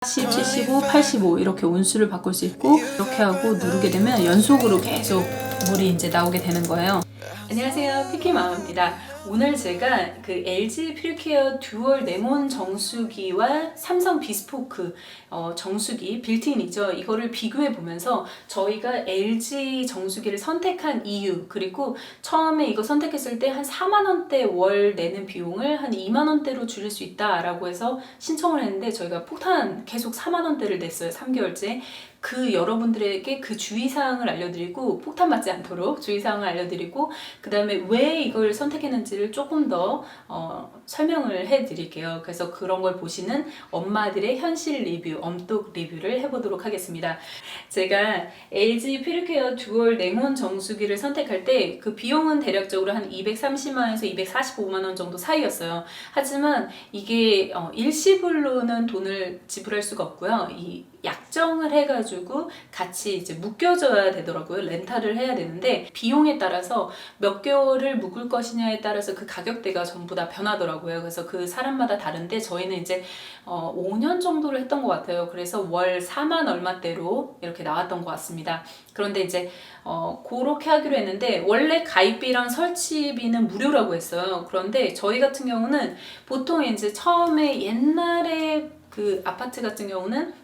40, 75, 85 이렇게 온수를 바꿀 수 있고, 이렇게 하고 누르게 되면 연속으로 계속 물이 이제 나오게 되는 거예요. 안녕하세요, 피키마마입니다. 오늘 제가 그 LG 퓨리케어 듀얼 레몬 정수기와 삼성 비스포크 정수기 빌트인이죠. 이거를 비교해 보면서 저희가 LG 정수기를 선택한 이유, 그리고 처음에 이거 선택했을 때 한 4만 원대 월 내는 비용을 한 2만 원대로 줄일 수 있다라고 해서 신청을 했는데, 저희가 폭탄 계속 4만 원대를 냈어요. 3개월째. 그 여러분들에게 그 주의사항을 알려드리고, 폭탄 맞지 않도록 주의사항을 알려드리고, 그 다음에 왜 이걸 선택했는지를 조금 더 설명을 해드릴게요. 그래서 그런 걸 보시는 엄마들의 현실 리뷰, 엄똑 리뷰를 해보도록 하겠습니다. 제가 LG 퓨리케어 듀얼 레몬 정수기를 선택할 때 그 비용은 대략적으로 한 230만원에서 245만원 정도 사이였어요. 하지만 이게 일시불로는 돈을 지불할 수가 없고요. 이 약정을 해가지고 같이 이제 묶여줘야 되더라고요. 렌탈을 해야 되는데, 비용에 따라서 몇 개월을 묵을 것이냐에 따라서 그 가격대가 전부 다 변하더라고요. 그래서 그 사람마다 다른데, 저희는 이제 5년 정도를 했던 것 같아요. 그래서 월 4만 얼마대로 이렇게 나왔던 것 같습니다. 그런데 이제 그렇게 하기로 했는데, 원래 가입비랑 설치비는 무료라고 했어요. 그런데 저희 같은 경우는 보통 이제 처음에 옛날에 그 아파트 같은 경우는,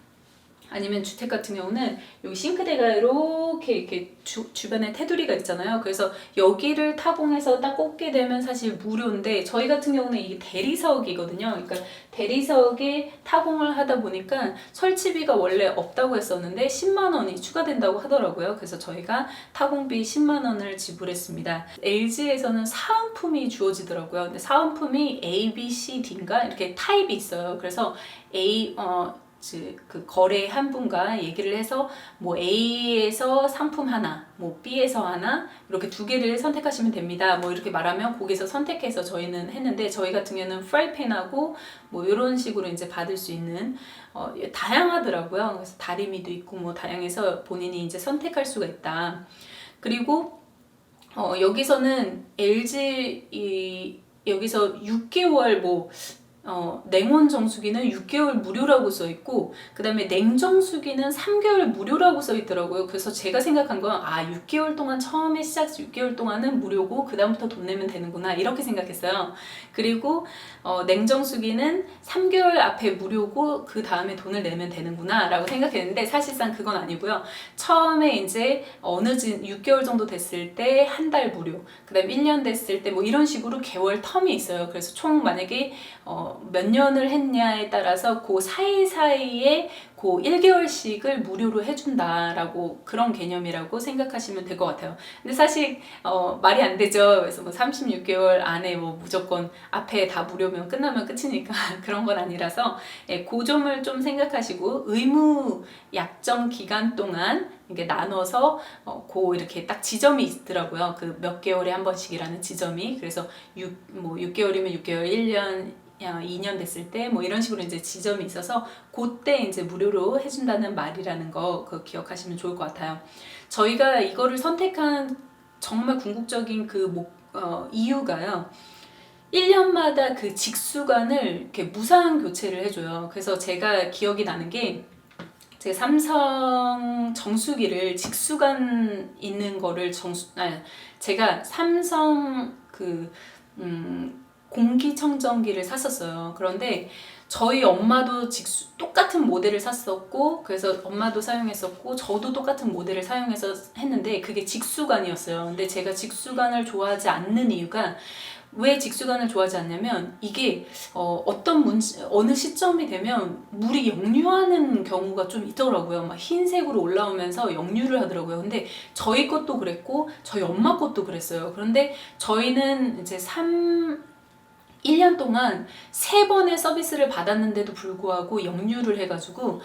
아니면 주택 같은 경우는 여기 싱크대가 이렇게 주변에 테두리가 있잖아요. 그래서 여기를 타공해서 딱 꽂게 되면 사실 무료인데, 저희 같은 경우는 이게 대리석이거든요. 그러니까 대리석에 타공을 하다 보니까 설치비가 원래 없다고 했었는데 10만 원이 추가된다고 하더라고요. 그래서 저희가 타공비 10만 원을 지불했습니다. LG에서는 사은품이 주어지더라고요. 근데 사은품이 A, B, C, D인가 이렇게 타입이 있어요. 그래서 그 거래 한 분과 얘기를 해서 뭐 A에서 상품 하나, 뭐 B에서 하나, 이렇게 두 개를 선택하시면 됩니다. 뭐 이렇게 말하면 거기서 선택해서 저희는 했는데, 저희 같은 경우는 프라이팬하고 뭐 이런 식으로 이제 받을 수 있는 다양하더라고요. 그래서 다리미도 있고 뭐 다양해서 본인이 이제 선택할 수가 있다. 그리고 여기서는 LG 여기서 6개월 냉온 정수기는 6개월 무료라고 써 있고, 그 다음에 냉정수기는 3개월 무료라고 써 있더라고요. 그래서 제가 생각한 건 6개월 동안, 처음에 시작 6개월 동안은 무료고 그 다음부터 돈 내면 되는구나, 이렇게 생각했어요. 그리고 냉정수기는 3개월 앞에 무료고 그 다음에 돈을 내면 되는구나 라고 생각했는데, 사실상 그건 아니고요. 처음에 이제 6개월 정도 됐을 때 한 달 무료, 그 다음에 1년 됐을 때 뭐 이런 식으로 개월 텀이 있어요. 그래서 총 만약에 몇 년을 했냐에 따라서 그 사이사이에 그 1개월씩을 무료로 해준다라고, 그런 개념이라고 생각하시면 될 것 같아요. 근데 사실 말이 안 되죠. 그래서 뭐 36개월 안에 뭐 무조건 앞에 다 무료면 끝나면 끝이니까 그런 건 아니라서, 그 점을 좀 생각하시고, 의무 약정 기간 동안 이게 나눠서 이렇게 딱 지점이 있더라고요. 그 몇 개월에 한 번씩이라는 지점이. 그래서 6개월이면 6개월, 1년 2년 됐을 때 뭐 이런 식으로 이제 지점이 있어서, 그때 이제 무료로 해준다는 말이라는 거 그거 기억하시면 좋을 것 같아요. 저희가 이거를 선택한 정말 궁극적인 이유가요. 1년마다 그 직수관을 이렇게 무상 교체를 해줘요. 그래서 제가 기억이 나는 게, 제 삼성 정수기를 직수관 있는 거를 제가 삼성 공기청정기를 샀었어요. 그런데 저희 엄마도 똑같은 모델을 샀었고, 그래서 엄마도 사용했었고 저도 똑같은 모델을 사용해서 했는데, 그게 직수관이었어요. 근데 제가 직수관을 좋아하지 않는 이유가, 왜 직수관을 좋아하지 않냐면, 이게 어느 시점이 되면 물이 역류하는 경우가 좀 있더라고요. 막 흰색으로 올라오면서 역류를 하더라고요. 근데 저희 것도 그랬고 저희 엄마 것도 그랬어요. 그런데 저희는 이제 1년 동안 3번의 서비스를 받았는데도 불구하고 역류를 해가지고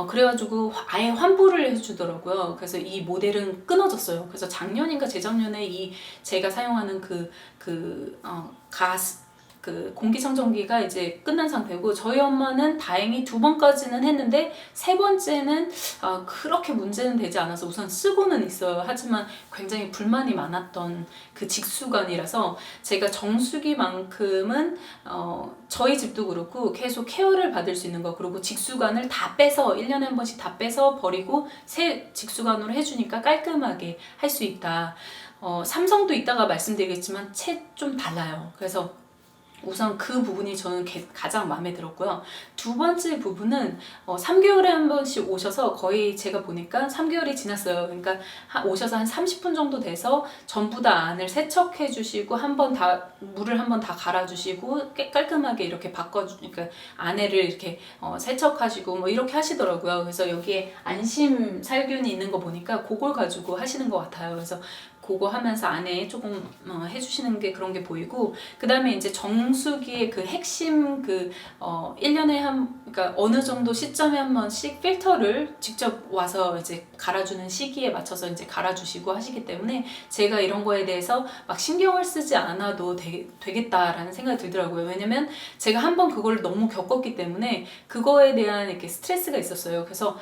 그래가지고 아예 환불을 해주더라고요. 그래서 이 모델은 끊어졌어요. 그래서 작년인가 재작년에 제가 사용하는 그 공기청정기가 이제 끝난 상태고, 저희 엄마는 다행히 2번까지는 했는데 3번째는 그렇게 문제는 되지 않아서 우선 쓰고는 있어요. 하지만 굉장히 불만이 많았던 그 직수관이라서 제가 정수기만큼은 저희 집도 그렇고 계속 케어를 받을 수 있는 거, 그리고 직수관을 다 빼서 1년에 한 번씩 다 빼서 버리고 새 직수관으로 해주니까 깔끔하게 할 수 있다. 삼성도 이따가 말씀드리겠지만 좀 달라요. 그래서 우선 그 부분이 저는 가장 마음에 들었고요. 2번째 부분은 3개월에 한 번씩 오셔서, 거의 제가 보니까 3개월이 지났어요. 그러니까 오셔서 한 30분 정도 돼서 전부 다 안을 세척해 주시고, 물을 한 번 다 갈아 주시고 깔끔하게 이렇게 그러니까 안에를 이렇게 세척하시고 뭐 이렇게 하시더라고요. 그래서 여기에 안심 살균이 있는 거 보니까 그걸 가지고 하시는 것 같아요. 그래서 그거 하면서 안에 조금 해주시는 게 그런 게 보이고, 그 다음에 이제 정수기의 그 핵심 1년에 그러니까 어느 정도 시점에 한 번씩 필터를 직접 와서 이제 갈아주는 시기에 맞춰서 이제 갈아주시고 하시기 때문에 제가 이런 거에 대해서 막 신경을 쓰지 않아도 되겠다라는 생각이 들더라고요. 왜냐면 제가 한번 그걸 너무 겪었기 때문에 그거에 대한 이렇게 스트레스가 있었어요. 그래서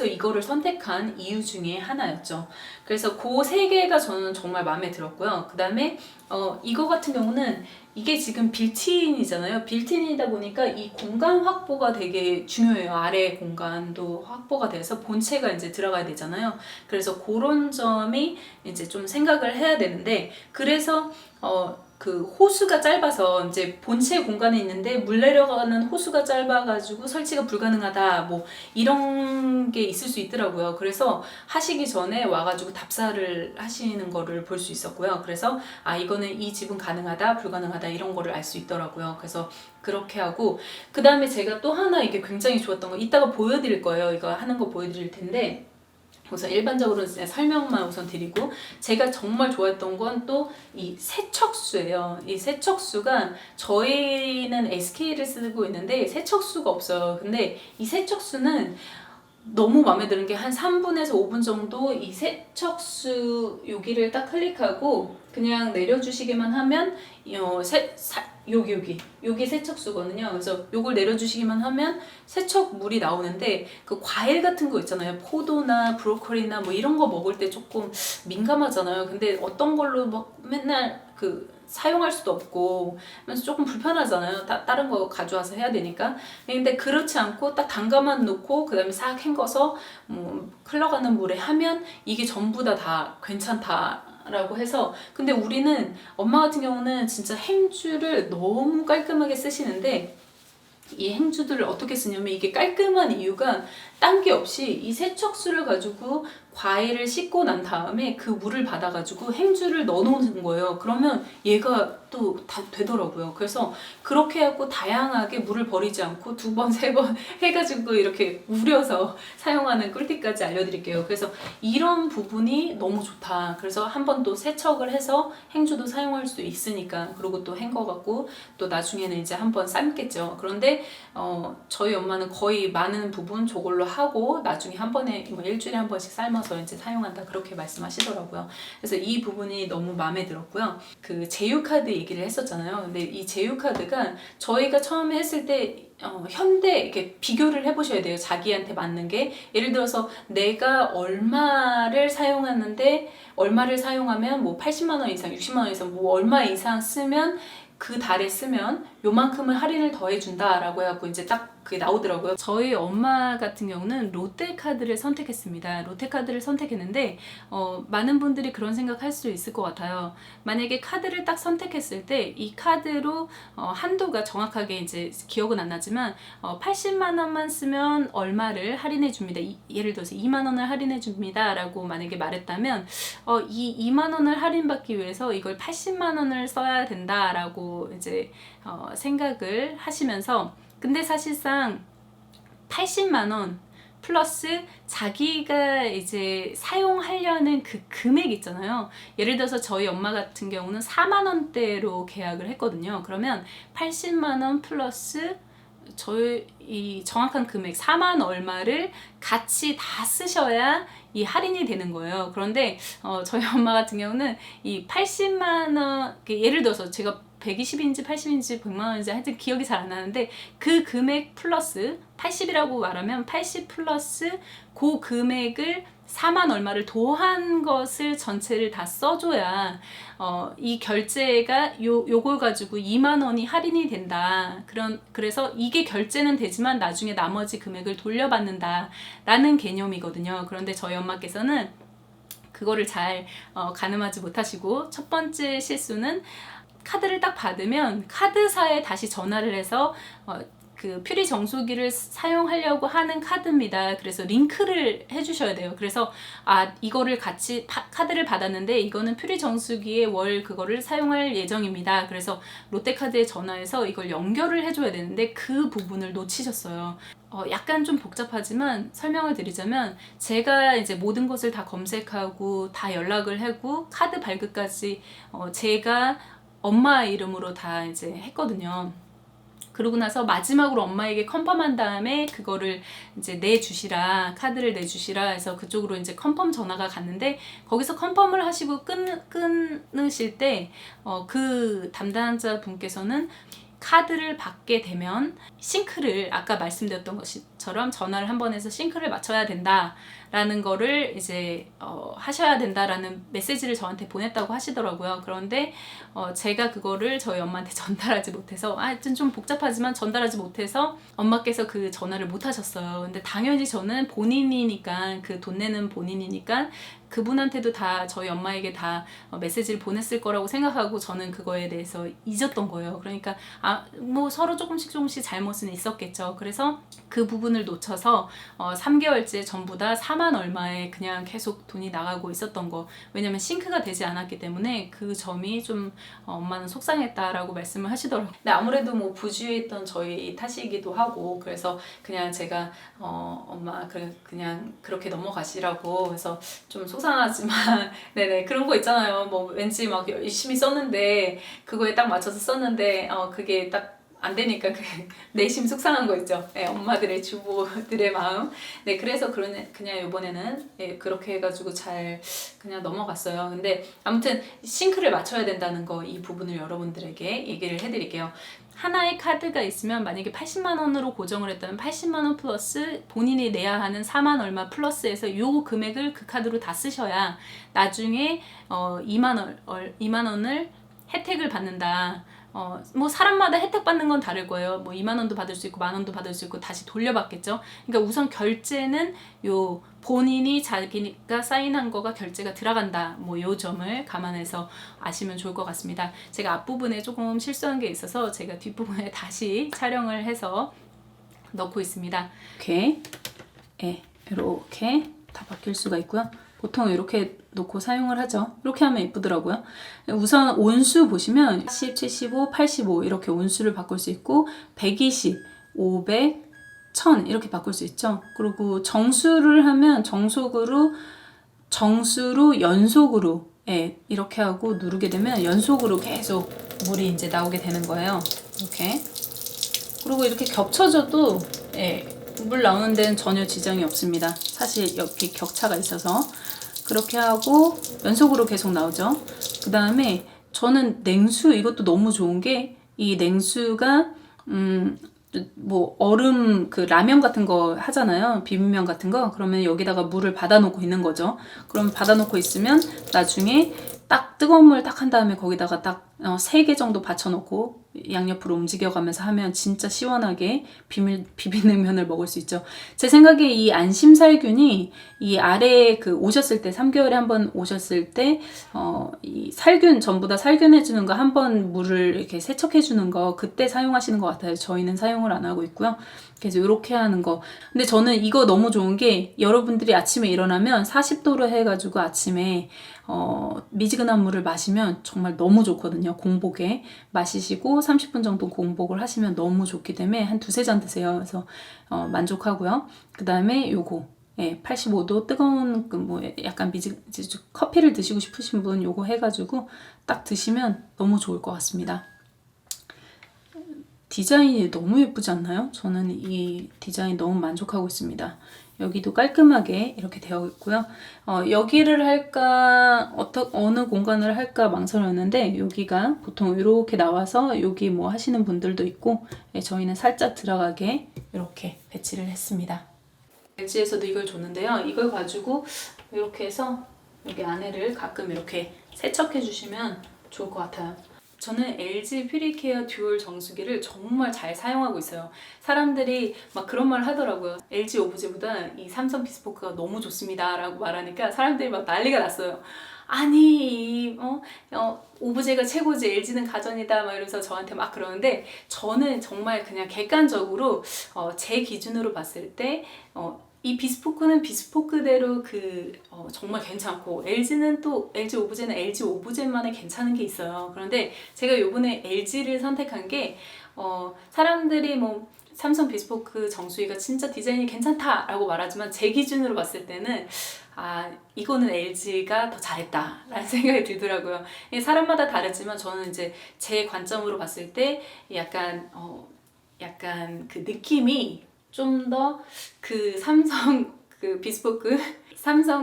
이거를 선택한 이유 중에 하나였죠. 그래서 그 3개가 저는 정말 마음에 들었고요. 그 다음에 이거 같은 경우는 이게 지금 빌트인이잖아요. 빌트인이다 보니까 이 공간 확보가 되게 중요해요. 아래 공간도 확보가 돼서 본체가 이제 들어가야 되잖아요. 그래서 그런 점이 이제 좀 생각을 해야 되는데, 그래서 그 호수가 짧아서 이제 본체 공간에 있는데 물 내려가는 호수가 짧아가지고 설치가 불가능하다, 뭐 이런 게 있을 수 있더라고요. 그래서 하시기 전에 와가지고 답사를 하시는 거를 볼 수 있었고요. 그래서 이거는 이 집은 가능하다, 불가능하다 이런 거를 알 수 있더라고요. 그래서 그렇게 하고, 그 다음에 제가 또 하나 이게 굉장히 좋았던 거 이따가 보여드릴 거예요. 이거 하는 거 보여드릴 텐데, 우선 일반적으로 설명만 우선 드리고, 제가 정말 좋아했던 건 또 이 세척수예요. 이 세척수가, 저희는 SK를 쓰고 있는데 세척수가 없어요. 근데 이 세척수는 너무 마음에 드는 게 한 3분에서 5분 정도 이 세척수 여기를 딱 클릭하고 그냥 내려주시기만 하면 여기 세척수거든요. 그래서 요걸 내려주시기만 하면 세척물이 나오는데, 그 과일 같은 거 있잖아요. 포도나 브로콜리나 뭐 이런 거 먹을 때 조금 민감하잖아요. 근데 어떤 걸로 막 맨날 사용할 수도 없고 하면서 조금 불편하잖아요. 다른 거 가져와서 해야 되니까. 근데 그렇지 않고 딱 담가만 놓고 그 다음에 싹 헹궈서 흘러가는 물에 하면 이게 전부 다 괜찮다 라고 해서. 근데 우리는 엄마 같은 경우는 진짜 행주를 너무 깔끔하게 쓰시는데, 이 행주들을 어떻게 쓰냐면, 이게 깔끔한 이유가 딴 게 없이 이 세척수를 가지고 과일을 씻고 난 다음에 그 물을 받아가지고 행주를 넣어놓는 거예요. 그러면 얘가 또 다 되더라고요. 그래서 그렇게 하고 다양하게 물을 버리지 않고 2번, 3번 해가지고 이렇게 우려서 사용하는 꿀팁까지 알려드릴게요. 그래서 이런 부분이 너무 좋다. 그래서 한 번 또 세척을 해서 행주도 사용할 수 있으니까, 그리고 또 헹궈갖고 또 나중에는 이제 한번 삶겠죠. 그런데 저희 엄마는 거의 많은 부분 저걸로 하고 나중에 한 번에 일주일에 한 번씩 삶아서 이제 사용한다, 그렇게 말씀하시더라고요. 그래서 이 부분이 너무 마음에 들었고요. 그 제휴카드 얘기를 했었잖아요. 근데 이 제휴카드가 저희가 처음에 했을 때 현대 이렇게 비교를 해보셔야 돼요. 자기한테 맞는 게. 예를 들어서 내가 얼마를 사용하면 뭐 80만 원 이상, 60만 원 이상, 뭐 얼마 이상 쓰면, 그 달에 쓰면 요만큼을 할인을 더해준다 라고 해갖고 이제 딱 그게 나오더라고요. 저희 엄마 같은 경우는 롯데카드를 선택했습니다. 롯데카드를 선택했는데 많은 분들이 그런 생각할 수 있을 것 같아요. 만약에 카드를 딱 선택했을 때 이 카드로 한도가 정확하게 이제 기억은 안 나지만 80만 원만 쓰면 얼마를 할인해 줍니다. 예를 들어서 2만 원을 할인해 줍니다 라고 만약에 말했다면 이 2만 원을 할인받기 위해서 이걸 80만 원을 써야 된다라고 이제 생각을 하시면서, 근데 사실상 80만 원 플러스 자기가 이제 사용하려는 그 금액 있잖아요. 예를 들어서 저희 엄마 같은 경우는 4만 원대로 계약을 했거든요. 그러면 80만 원 플러스 저희 이 정확한 금액 4만 얼마를 같이 다 쓰셔야 이 할인이 되는 거예요. 그런데 저희 엄마 같은 경우는 이 80만 원, 예를 들어서 제가 120인지 80인지 100만 원인지 하여튼 기억이 잘 안 나는데 그 금액 플러스 80이라고 말하면 80 플러스 그 금액을 4만 얼마를 더한 것을 전체를 다 써줘야 이 결제가 요걸 가지고 2만 원이 할인이 된다. 그래서 이게 결제는 되지만 나중에 나머지 금액을 돌려받는다 라는 개념이거든요. 그런데 저희 엄마께서는 그거를 잘 가늠하지 못하시고 첫 번째 실수는 카드를 딱 받으면 카드사에 다시 전화를 해서 그 퓨리 정수기를 사용하려고 하는 카드입니다. 그래서 링크를 해주셔야 돼요. 그래서 이거를 같이 카드를 받았는데 이거는 퓨리 정수기에 월 그거를 사용할 예정입니다. 그래서 롯데카드에 전화해서 이걸 연결을 해줘야 되는데 그 부분을 놓치셨어요. 약간 좀 복잡하지만 설명을 드리자면 제가 이제 모든 것을 다 검색하고 다 연락을 하고 카드 발급까지 제가 엄마 이름으로 다 이제 했거든요. 그러고 나서 마지막으로 엄마에게 컨펌한 다음에 그거를 이제 내주시라, 카드를 내주시라 해서 그쪽으로 이제 컨펌 전화가 갔는데 거기서 컨펌을 하시고 끊으실 때 그 담당자 분께서는 카드를 받게 되면 싱크를 아까 말씀드렸던 것처럼 전화를 한 번 해서 싱크를 맞춰야 된다 라는 거를 이제 하셔야 된다라는 메시지를 저한테 보냈다고 하시더라고요. 그런데 제가 그거를 저희 엄마한테 전달하지 못해서 하여튼 좀 복잡하지만 전달하지 못해서 엄마께서 그 전화를 못 하셨어요. 근데 당연히 저는 본인이니까 그 돈 내는 본인이니까 그분한테도 다 저희 엄마에게 다 메시지를 보냈을 거라고 생각하고 저는 그거에 대해서 잊었던 거예요. 그러니까 뭐 서로 조금씩 잘못은 있었겠죠. 그래서 그 부분을 놓쳐서 3개월째 전부 다 4만 얼마에 그냥 계속 돈이 나가고 있었던 거. 왜냐면 싱크가 되지 않았기 때문에 그 점이 좀 엄마는 속상했다라고 말씀을 하시더라고요. 근데 아무래도 뭐 부주의했던 저희 탓이기도 하고 그래서 그냥 제가 엄마 그냥 그렇게 넘어가시라고 해서 좀 속상하지만 네네 그런 거 있잖아요. 뭐 왠지 막 열심히 썼는데 그거에 딱 맞춰서 썼는데 그게 딱 안 되니까 그 내심 속상한 거 있죠. 네, 엄마들의 주부들의 마음. 네, 그래서 그냥 이번에는 그렇게 해가지고 잘 그냥 넘어갔어요. 근데 아무튼 싱크를 맞춰야 된다는 거 이 부분을 여러분들에게 얘기를 해드릴게요. 하나의 카드가 있으면 만약에 80만 원으로 고정을 했다면 80만 원 플러스 본인이 내야 하는 4만 얼마 플러스해서 요 금액을 그 카드로 다 쓰셔야 나중에 2만 원을 혜택을 받는다. 뭐 사람마다 혜택 받는 건 다를 거예요. 뭐 2만 원도 받을 수 있고 만 원도 받을 수 있고 다시 돌려받겠죠. 그러니까 우선 결제는 요 본인이 자기가 사인한 거가 결제가 들어간다. 뭐 요 점을 감안해서 아시면 좋을 것 같습니다. 제가 앞부분에 조금 실수한 게 있어서 제가 뒷부분에 다시 촬영을 해서 넣고 있습니다. 이렇게 다 바뀔 수가 있고요. 보통 이렇게 놓고 사용을 하죠. 이렇게 하면 예쁘더라고요. 우선 온수 보시면 10, 75, 85 이렇게 온수를 바꿀 수 있고 120, 500, 1000 이렇게 바꿀 수 있죠. 그리고 정수를 하면 정수로 연속으로 이렇게 하고 누르게 되면 연속으로 계속 물이 이제 나오게 되는 거예요. 이렇게. 그리고 이렇게 겹쳐져도 물 나오는 데는 전혀 지장이 없습니다. 사실 여기 격차가 있어서 그렇게 하고 연속으로 계속 나오죠. 그 다음에 저는 냉수 이것도 너무 좋은 게 이 냉수가 뭐 얼음 그 라면 같은 거 하잖아요. 비빔면 같은 거. 그러면 여기다가 물을 받아놓고 있는 거죠. 그럼 받아놓고 있으면 나중에 딱 뜨거운 물 딱 한 다음에 거기다가 딱 3개 정도 받쳐놓고 양옆으로 움직여가면서 하면 진짜 시원하게 비빔냉면을 먹을 수 있죠. 제 생각에 이 안심살균이 이 아래에 그 오셨을 때 3개월에 한 번 오셨을 때 이 살균 전부 다 살균해주는 거 한 번 물을 이렇게 세척해주는 거 그때 사용하시는 것 같아요. 저희는 사용을 안 하고 있고요. 그래서 이렇게 하는 거. 근데 저는 이거 너무 좋은 게 여러분들이 아침에 일어나면 40도로 해가지고 아침에 미지근한 물을 마시면 정말 너무 좋거든요. 공복에 마시시고 30분 정도 공복을 하시면 너무 좋기 때문에 한 2-3잔 드세요. 그래서 만족하고요. 그 다음에 요거 85도 뜨거운 뭐 약간 커피를 드시고 싶으신 분 요거 해가지고 딱 드시면 너무 좋을 것 같습니다. 디자인이 너무 예쁘지 않나요? 저는 이 디자인 너무 만족하고 있습니다. 여기도 깔끔하게 이렇게 되어 있고요. 여기를 할까 어느 공간을 할까 망설였는데 여기가 보통 이렇게 나와서 여기 뭐 하시는 분들도 있고 저희는 살짝 들어가게 이렇게 배치를 했습니다. LG에서도 이걸 줬는데요. 이걸 가지고 이렇게 해서 여기 안에를 가끔 이렇게 세척해 주시면 좋을 것 같아요. 저는 LG 퓨리케어 듀얼 정수기를 정말 잘 사용하고 있어요. 사람들이 막 그런 말 하더라고요. LG 오브제보다 이 삼성 비스포크가 너무 좋습니다 라고 말하니까 사람들이 막 난리가 났어요. 아니 오브제가 최고지, LG는 가전이다 막 이러면서 저한테 막 그러는데, 저는 정말 그냥 객관적으로 제 기준으로 봤을 때 이 비스포크는 비스포크대로 정말 괜찮고, LG는 또 LG 오브제는 LG 오브제만의 괜찮은 게 있어요. 그런데 제가 요번에 LG를 선택한 게 사람들이 뭐 삼성 비스포크 정수기가 진짜 디자인이 괜찮다라고 말하지만 제 기준으로 봤을 때는 이거는 LG가 더 잘했다 라는 생각이 들더라고요. 사람마다 다르지만 저는 이제 제 관점으로 봤을 때 약간 그 느낌이 좀 더 삼성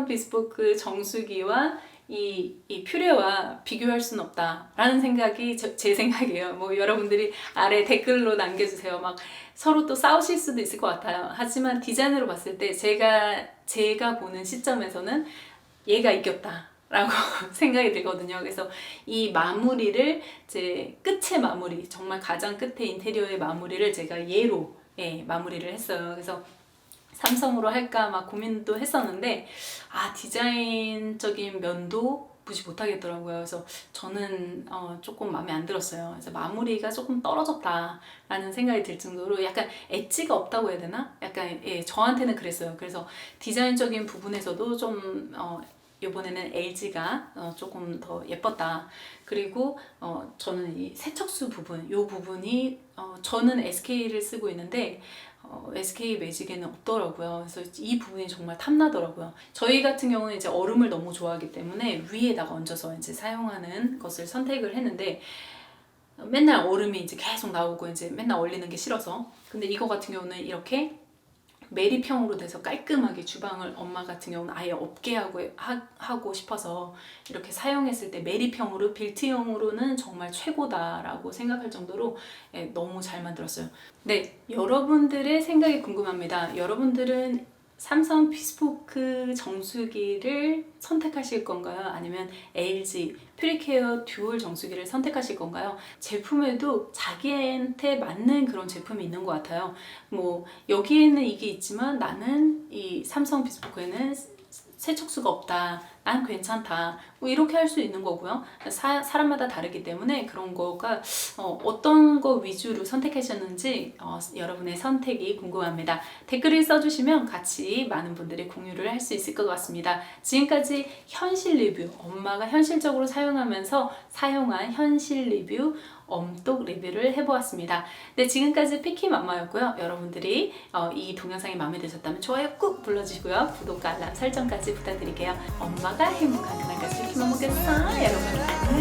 비스포크 정수기와 이 퓨레와 비교할 수는 없다라는 생각이 제 생각이에요. 뭐 여러분들이 아래 댓글로 남겨주세요. 막 서로 또 싸우실 수도 있을 것 같아요. 하지만 디자인으로 봤을 때 제가 보는 시점에서는 얘가 이겼다라고 생각이 들거든요. 그래서 이 마무리를 끝의 마무리, 정말 가장 끝에 인테리어의 마무리를 제가 얘로 마무리를 했어요. 그래서 삼성으로 할까 막 고민도 했었는데 디자인적인 면도 무시 못하겠더라고요. 그래서 저는 조금 마음에 안 들었어요. 그래서 마무리가 조금 떨어졌다라는 생각이 들 정도로 약간 엣지가 없다고 해야 되나? 약간 저한테는 그랬어요. 그래서 디자인적인 부분에서도 좀 이번에는 LG가 조금 더 예뻤다. 그리고 저는 이 세척수 부분, 이 부분이 저는 SK를 쓰고 있는데 SK 매직에는 없더라고요. 그래서 이 부분이 정말 탐나더라고요. 저희 같은 경우는 이제 얼음을 너무 좋아하기 때문에 위에다가 얹어서 이제 사용하는 것을 선택을 했는데, 맨날 얼음이 이제 계속 나오고 이제 맨날 얼리는 게 싫어서. 근데 이거 같은 경우는 이렇게 매립형으로 돼서 깔끔하게, 주방을 엄마 같은 경우는 아예 없게 하고 싶어서 이렇게 사용했을 때 매립형으로, 빌트형으로는 정말 최고다라고 생각할 정도로 너무 잘 만들었어요. 네, 여러분들의 생각이 궁금합니다. 여러분들은 삼성 비스포크 정수기를 선택하실 건가요? 아니면 LG 퓨리케어 듀얼 정수기를 선택하실 건가요? 제품에도 자기한테 맞는 그런 제품이 있는 것 같아요. 뭐 여기에는 이게 있지만 나는 이 삼성 비스포크에는 세척수가 없다, 난 괜찮다, 뭐 이렇게 할 수 있는 거고요. 사람마다 다르기 때문에 그런 거가 어떤 거 위주로 선택하셨는지 여러분의 선택이 궁금합니다. 댓글을 써주시면 같이 많은 분들이 공유를 할 수 있을 것 같습니다. 지금까지 현실 리뷰, 엄마가 현실적으로 사용하면서 사용한 현실 리뷰, 엄똑 리뷰를 해보았습니다. 네, 지금까지 피키맘마였고요. 여러분들이 이 동영상이 마음에 드셨다면 좋아요 꾹 눌러주시고요. 구독과 알람 설정까지 부탁드릴게요. 엄마가 행복한 그날까지 피키맘마겠어. 여러분 안녕.